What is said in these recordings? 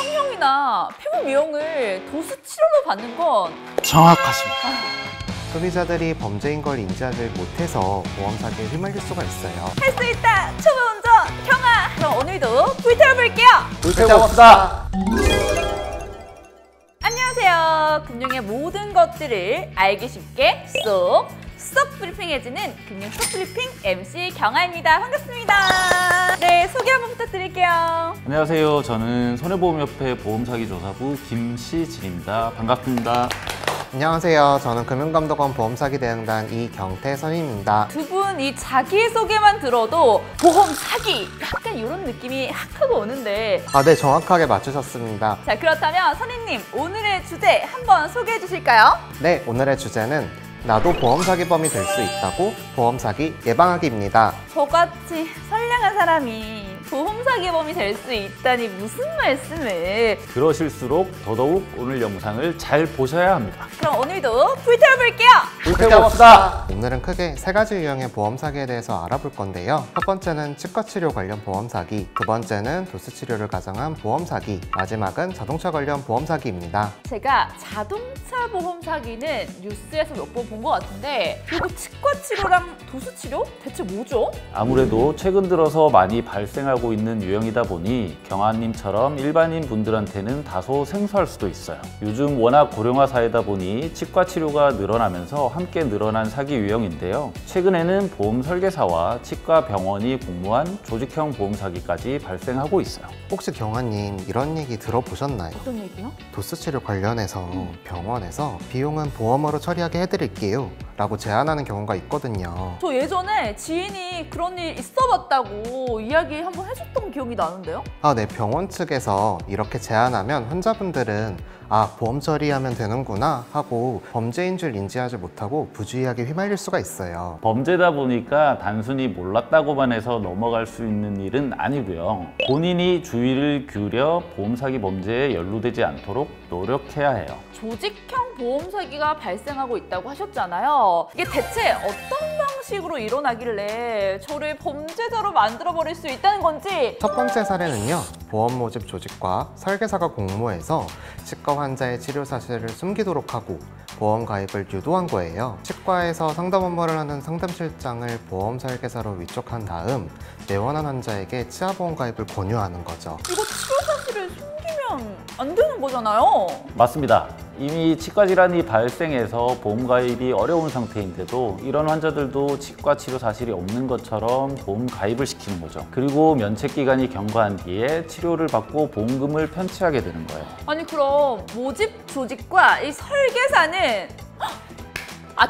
성형이나 피부 미용을 도수 치료로 받는 건 정확하십니다. 소비자들이 범죄인 걸 인지하지 못해서 보험 사기에 휘말릴 수가 있어요. 할 수 있다! 초보 운전 경아! 그럼 오늘도 불태워볼게요! 불태워봅시다. 안녕하세요. 금융의 모든 것들을 알기 쉽게 쏙 브리핑해주는 금융 쏙 브리핑 MC 경아입니다. 반갑습니다. 네, 소개 한번 부탁드릴게요. 안녕하세요. 저는 손해보험협회 보험사기조사부 김시진입니다. 반갑습니다. 안녕하세요. 저는 금융감독원 보험사기 대응단 이경태 선임입니다. 두 분 이 자기소개만 들어도 보험 사기! 약간 이런 느낌이 확 하고 오는데 네, 정확하게 맞추셨습니다. 자, 그렇다면 선임님 오늘의 주제 한번 소개해 주실까요? 네, 오늘의 주제는 나도 보험사기범이 될 수 있다고 보험사기 예방하기입니다. 저같이 선량한 사람이 보험 사기범이 될 수 있다니 무슨 말씀을. 그러실수록 더더욱 오늘 영상을 잘 보셔야 합니다. 그럼 오늘도 불태워볼게요. 불태워봅시다. 오늘은 크게 세 가지 유형의 보험사기에 대해서 알아볼 건데요. 첫 번째는 치과치료 관련 보험사기, 두 번째는 도수치료를 가정한 보험사기, 마지막은 자동차 관련 보험사기입니다. 제가 자동차 보험 사기는 뉴스에서 몇 번 본 것 같은데 이거 치과 치료랑 도수 치료? 대체 뭐죠? 아무래도 최근 들어서 많이 발생하고 있는 유형이다 보니 경아님처럼 일반인 분들한테는 다소 생소할 수도 있어요. 요즘 워낙 고령화 사회다 보니 치과 치료가 늘어나면서 함께 늘어난 사기 유형인데요. 최근에는 보험 설계사와 치과 병원이 공모한 조직형 보험 사기까지 발생하고 있어요. 혹시 경아님 이런 얘기 들어보셨나요? 어떤 얘기요? 도수치료 관련해서 병원에서 비용은 보험으로 처리하게 해드릴게요 라고 제안하는 경우가 있거든요. 저 예전에 지인이 그런 일 있어봤다고 이야기 한번 해줬던 기억이 나는데요? 네, 병원 측에서 이렇게 제안하면 환자분들은 보험 처리하면 되는구나 하고 범죄인 줄 인지하지 못하고 부주의하게 휘말릴 수가 있어요. 범죄다 보니까 단순히 몰랐다고만 해서 넘어갈 수 있는 일은 아니고요. 본인이 주의를 기울여 보험 사기 범죄에 연루되지 않도록 노력해야 해요. 조직형 보험 사기가 발생하고 있다고 하셨잖아요. 이게 대체 어떤 방식으로 일어나길래 저를 범죄자로 만들어버릴 수 있다는 건지. 첫 번째 사례는요, 보험 모집 조직과 설계사가 공모해서 치과 환자의 치료 사실을 숨기도록 하고 보험 가입을 유도한 거예요. 치과에서 상담 업무를 하는 상담실장을 보험 설계사로 위촉한 다음 내원한 환자에게 치아보험 가입을 권유하는 거죠. 이거 치료 사실을 숨기면 안 되는 거잖아요. 맞습니다. 이미 치과 질환이 발생해서 보험 가입이 어려운 상태인데도 이런 환자들도 치과 치료 사실이 없는 것처럼 보험 가입을 시키는 거죠. 그리고 면책 기간이 경과한 뒤에 치료를 받고 보험금을 편취하게 되는 거예요. 아니 그럼 모집 조직과 이 설계사는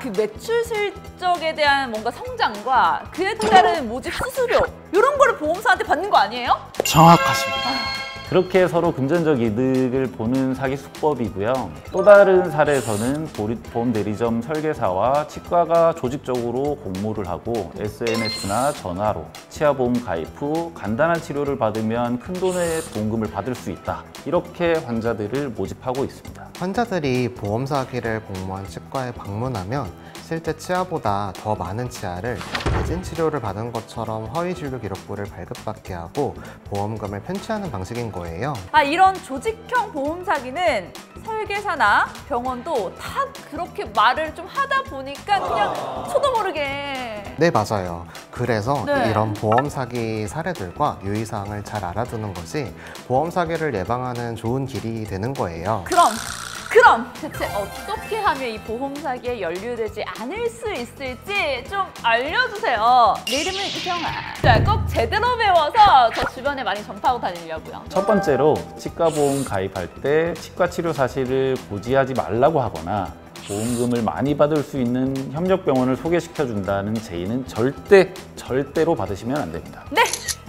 그 매출 실적에 대한 뭔가 성장과 그에 따른 모집 수수료 이런 거를 보험사한테 받는 거 아니에요? 정확하십니다. 그렇게 서로 금전적 이득을 보는 사기 수법이고요. 또 다른 사례에서는 보험 대리점 설계사와 치과가 조직적으로 공모를 하고 SNS나 전화로 치아보험 가입 후 간단한 치료를 받으면 큰돈의 보험금을 받을 수 있다. 이렇게 환자들을 모집하고 있습니다. 환자들이 보험 사기를 공모한 치과에 방문하면 실제 치아보다 더 많은 치아를 대진 치료를 받은 것처럼 허위 진료 기록부를 발급받게 하고 보험금을 편취하는 방식인 거예요. 이런 조직형 보험 사기는 설계사나 병원도 다 그렇게 말을 좀 하다 보니까 그냥 저도 모르게. 네, 맞아요. 그래서 네. 이런 보험 사기 사례들과 유의사항을 잘 알아두는 것이 보험 사기를 예방하는 좋은 길이 되는 거예요. 그럼 대체 어떻게 하면 이 보험 사기에 연루되지 않을 수 있을지 좀 알려주세요. 내 이름은 이경아. 자, 꼭 제대로 배워서 저 주변에 많이 전파하고 다니려고요. 첫 번째로 치과 보험 가입할 때 치과 치료 사실을 고지하지 말라고 하거나 보험금을 많이 받을 수 있는 협력병원을 소개시켜준다는 제의는 절대로 받으시면 안 됩니다.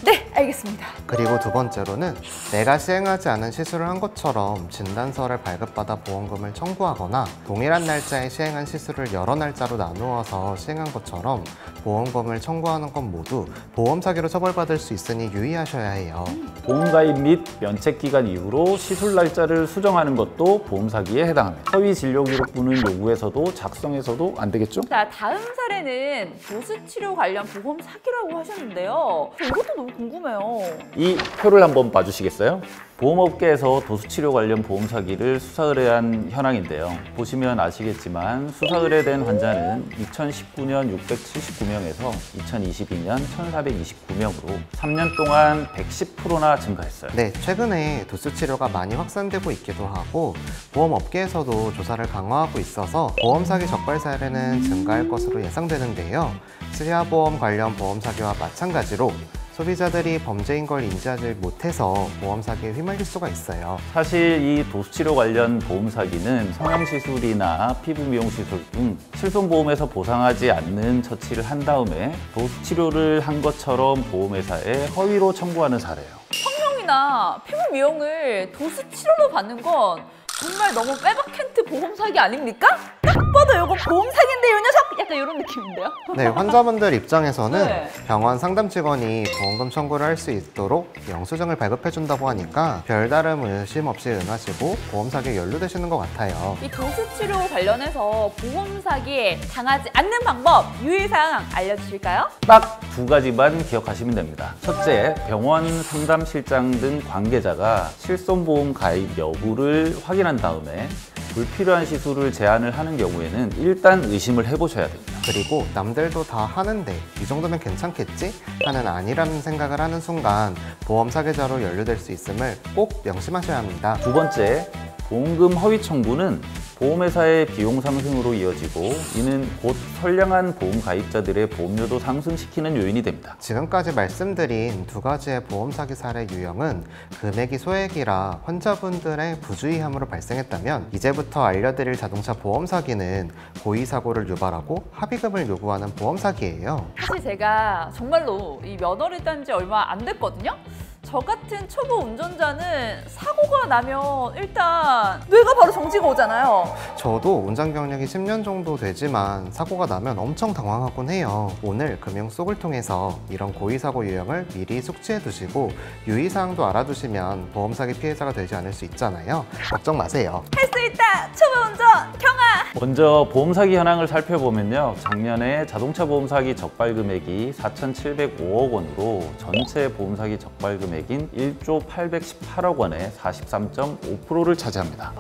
네, 알겠습니다. 그리고 두 번째로는 내가 시행하지 않은 시술을 한 것처럼 진단서를 발급받아 보험금을 청구하거나 동일한 날짜에 시행한 시술을 여러 날짜로 나누어서 시행한 것처럼 보험금을 청구하는 건 모두 보험 사기로 처벌받을 수 있으니 유의하셔야 해요. 보험 가입 및 면책 기간 이후로 시술 날짜를 수정하는 것도 보험 사기에 해당합니다. 허위 진료 기록부는 요구해서도 작성해서도 안 되겠죠? 자, 다음 사례는 도수치료 관련 보험 사기라고 하셨는데요. 이것도 너무 궁금해요. 궁금해요. 이 표를 한번 봐주시겠어요? 보험업계에서 도수치료 관련 보험 사기를 수사 의뢰한 현황인데요. 보시면 아시겠지만 수사 의뢰된 환자는 2019년 679명에서 2022년 1429명으로 3년 동안 110%나 증가했어요. 네, 최근에 도수 치료가 많이 확산되고 있기도 하고 보험업계에서도 조사를 강화하고 있어서 보험 사기 적발 사례는 증가할 것으로 예상되는데요. 치아보험 관련 보험 사기와 마찬가지로 소비자들이 범죄인 걸 인지하지 못해서 보험 사기에 휘말릴 수가 있어요. 사실 이 도수치료 관련 보험 사기는 성형시술이나 피부 미용시술 등 실손보험에서 보상하지 않는 처치를 한 다음에 도수치료를 한 것처럼 보험회사에 허위로 청구하는 사례예요. 성형이나 피부 미용을 도수 치료로 받는 건 정말 너무 빼박캔트 보험 사기 아닙니까? 딱 봐도 이거 보험 사기인데 이 녀석! 약간 이런 느낌인데요? 네, 환자분들 입장에서는 네. 병원 상담 직원이 보험금 청구를 할 수 있도록 영수증을 발급해준다고 하니까 별다른 의심 없이 응하시고 보험 사기에 연루되시는 것 같아요. 이 도수 치료 관련해서 보험 사기에 당하지 않는 방법, 유의사항 알려주실까요? 딱 두 가지만 기억하시면 됩니다. 첫째, 병원 상담실장 등 관계자가 실손보험 가입 여부를 확인한 다음에 불필요한 시술을 제한을 하는 경우에는 일단 의심을 해보셔야 됩니다. 그리고 남들도 다 하는데 이 정도면 괜찮겠지? 하는 아니라는 생각을 하는 순간 보험 사기자로 연루될 수 있음을 꼭 명심하셔야 합니다. 두 번째, 보험금 허위 청구는 보험회사의 비용 상승으로 이어지고 이는 곧 선량한 보험 가입자들의 보험료도 상승시키는 요인이 됩니다. 지금까지 말씀드린 두 가지의 보험 사기 사례 유형은 금액이 소액이라 환자분들의 부주의함으로 발생했다면 이제부터 알려드릴 자동차 보험 사기는 고의 사고를 유발하고 합의금을 요구하는 보험 사기예요. 사실 제가 정말로 이 면허를 딴 지 얼마 안 됐거든요? 저 같은 초보 운전자는 사고가 나면 일단 뇌가 바로 정지가 오잖아요. 저도 운전 경력이 10년 정도 되지만 사고가 나면 엄청 당황하곤 해요. 오늘 금융 속을 통해서 이런 고의사고 유형을 미리 숙지해 두시고 유의사항도 알아두시면 보험 사기 피해자가 되지 않을 수 있잖아요. 걱정 마세요. 할 수 있다! 초보 운전 경아! 먼저 보험 사기 현황을 살펴보면요. 작년에 자동차 보험 사기 적발 금액이 4,705억 원으로 전체 보험 사기 적발 금액인 1조 818억 원의 43.5%를 차지합니다.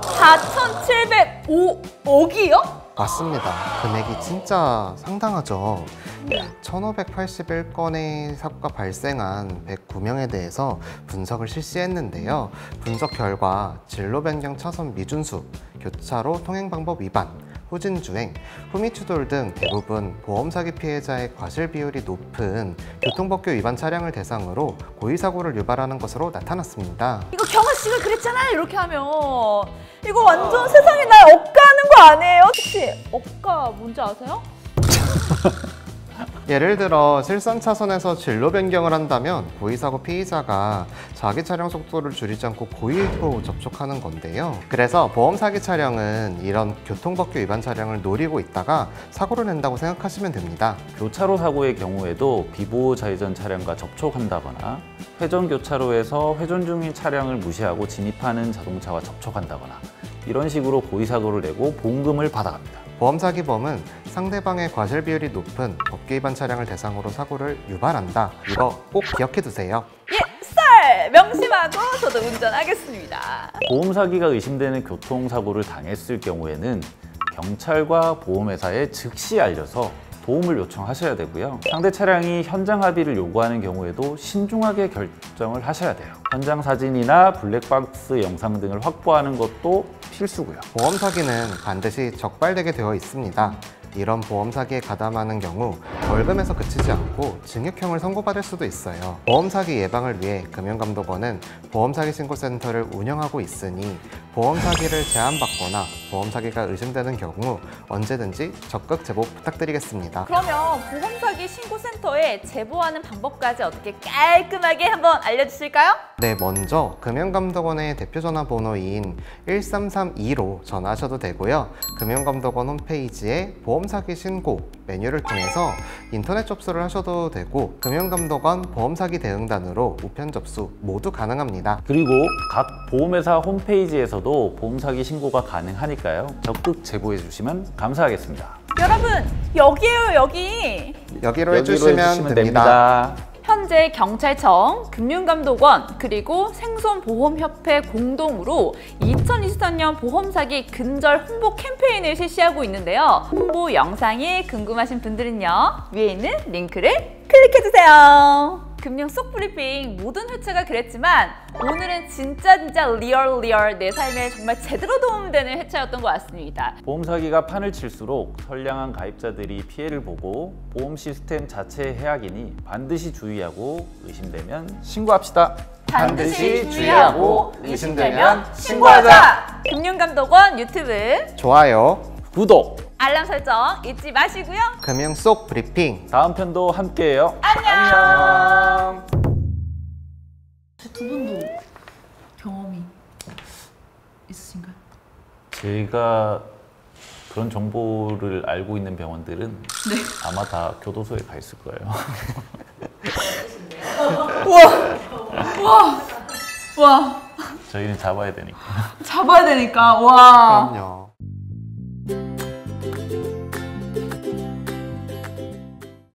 4,705억이요? 맞습니다. 금액이 진짜 상당하죠. 1581건의 사고가 발생한 109명에 대해서 분석을 실시했는데요. 분석 결과 진로 변경 차선 미준수, 교차로 통행 방법 위반, 후진주행, 후미추돌 등 대부분 보험 사기 피해자의 과실 비율이 높은 교통법규 위반 차량을 대상으로 고의사고를 유발하는 것으로 나타났습니다. 이거 경아 씨가 그랬잖아요. 이렇게 하면 이거 완전 세상에 날 억까하는 거 아니에요? 혹시 억까 뭔지 아세요? 예를 들어 실선 차선에서 진로 변경을 한다면 고의사고 피의자가 자기 차량 속도를 줄이지 않고 고의로 접촉하는 건데요. 그래서 보험 사기 차량은 이런 교통법규 위반 차량을 노리고 있다가 사고를 낸다고 생각하시면 됩니다. 교차로 사고의 경우에도 비보호 좌회전 차량과 접촉한다거나 회전 교차로에서 회전 중인 차량을 무시하고 진입하는 자동차와 접촉한다거나 이런 식으로 고의사고를 내고 보험금을 받아갑니다. 보험 사기범은 상대방의 과실 비율이 높은 법규 위반 차량을 대상으로 사고를 유발한다. 이거 꼭 기억해 두세요. 예, 썰! 명심하고 저도 운전하겠습니다. 보험 사기가 의심되는 교통사고를 당했을 경우에는 경찰과 보험회사에 즉시 알려서 도움을 요청하셔야 되고요. 상대 차량이 현장 합의를 요구하는 경우에도 신중하게 결정을 하셔야 돼요. 현장 사진이나 블랙박스 영상 등을 확보하는 것도 필수고요. 보험 사기는 반드시 적발되게 되어 있습니다. 이런 보험 사기에 가담하는 경우 벌금에서 그치지 않고 징역형을 선고받을 수도 있어요. 보험 사기 예방을 위해 금융감독원은 보험 사기 신고센터를 운영하고 있으니 보험 사기를 제안받거나 보험 사기가 의심되는 경우 언제든지 적극 제보 부탁드리겠습니다. 그러면 보험 사기 신고센터에 제보하는 방법까지 어떻게 깔끔하게 한번 알려주실까요? 네, 먼저 금융감독원의 대표 전화번호인 1332로 전화하셔도 되고요. 금융감독원 홈페이지에 보험 사기 신고 메뉴를 통해서 인터넷 접수를 하셔도 되고 금융감독원 보험사기 대응단으로 우편 접수 모두 가능합니다. 그리고 각 보험회사 홈페이지에서도 보험 사기 신고가 가능하니까요. 적극 제보해 주시면 감사하겠습니다. 여러분 여기에요 여기. 여기로 해주시면 됩니다. 현재 경찰청, 금융감독원, 그리고 생손보험협회 공동으로 2023년 보험사기 근절 홍보 캠페인을 실시하고 있는데요. 홍보 영상이 궁금하신 분들은요, 위에 있는 링크를 클릭해주세요. 금융 속 브리핑 모든 회차가 그랬지만 오늘은 진짜 리얼 내 삶에 정말 제대로 도움되는 회차였던 것 같습니다. 보험 사기가 판을 칠수록 선량한 가입자들이 피해를 보고 보험 시스템 자체의 해악이니 반드시 주의하고 의심되면 신고합시다. 반드시 주의하고 의심되면 신고하자! 금융감독원 유튜브 좋아요. 구독! 알람 설정 잊지 마시고요. 금융 속 브리핑. 다음 편도 함께해요. 안녕! 두 분도 경험이 있으신가요? 제가 그런 정보를 알고 있는 병원들은 아마 다 교도소에 가 있을 거예요. 와! 저희는 잡아야 되니까. 잡아야 되니까, 와! 그럼요.